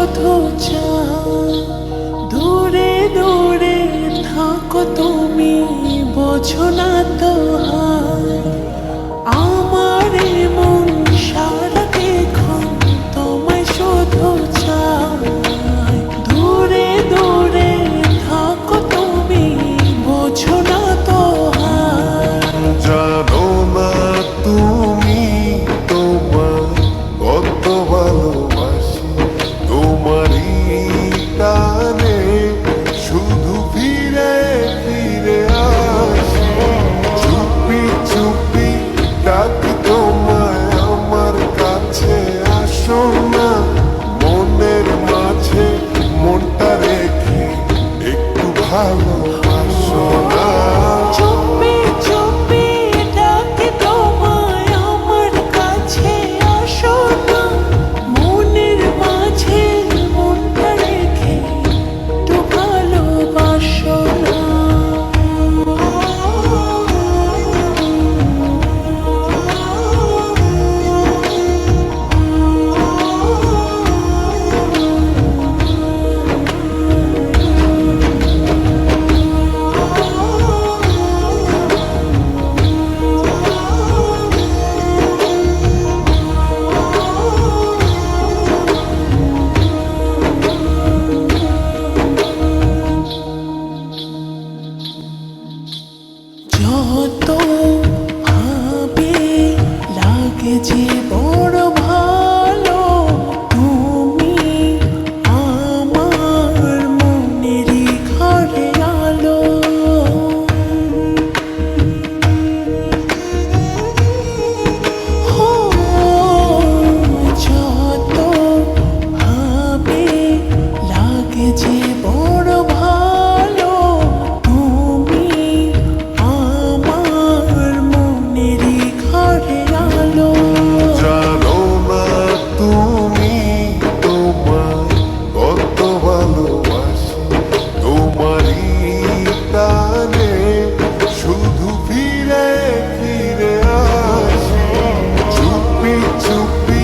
শুধু চাই দূরে দূরে থাকো তুমি, বোঝো না তো আমার মন সারাক্ষণ তোমায় শুধু চাই দূরে দূরে থাকো তুমি, বোঝো না তো জানো না তুমি তোমার কত ভালোবাসি, তোমারই টানে শুধু ফিরে ফিরে আসি। চুপি চুপি ডাকি তোমায় আমার কাছে, আসো না মনের মাঝে মনটা রেখে একটু ভালোবাসো না। চুপি চুপি ডাকি তোমায় আমার কাছে, আসো না মনের মাঝে মনটা রেখে একটু ভালোবাসো না। যত ভাবে লাগে যে বড় ভালো, তুমি আমার মনেরই ঘরে আলো। হো, যত ভাবে লাগে যে বড় ভালো, তুমি আমার মনেরই ঘরে আলো। জানো না তুমি তোমার কত ভালোবাসি, তোমারই টানে শুধু ফিরে ফিরে আসি। চুপি চুপি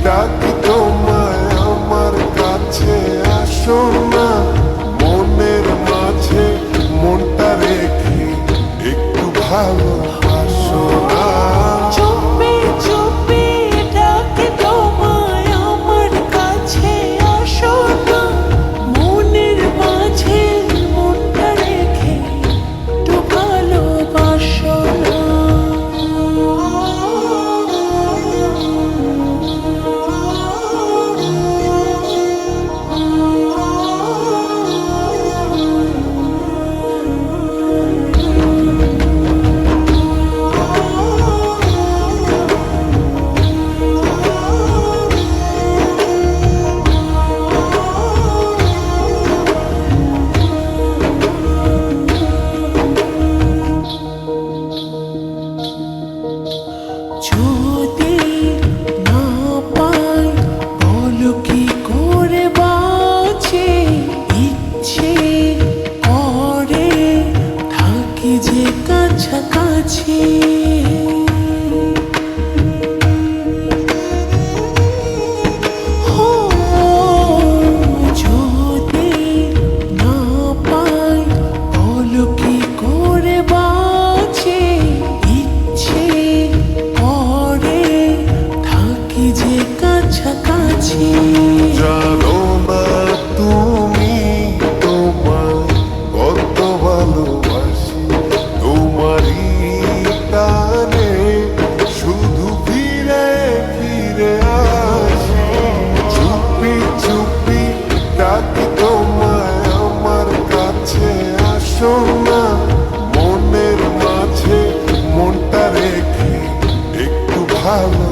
ডাকি তোমায় আমার কাছে, আসো না মনের মাঝে মনটা রেখে একটু ভালোবাসো না। চুপি চুপি ডাকি তোমায় আমার কাছে, আসো না মনের মাঝে মনটা রেখে একটু ভালোবাসো না। যদি না পাই বলো কি করে বাঁচে, ইচ্ছে করে থাকি যে কাছাকাছি। হো, যদি না পাই বলো কি করে বাঁচে, ইচ্ছে করে থাকি যে কাছাকাছি। জানো না তুমি তোমার কত ভালোবাসি, তোমারই টানে শুধু ফিরে ফিরে আসি। চুপি চুপি ডাকি তোমায় আমার কাছে, আসো না মনের মাঝে মনটা রেখে একটু ভালো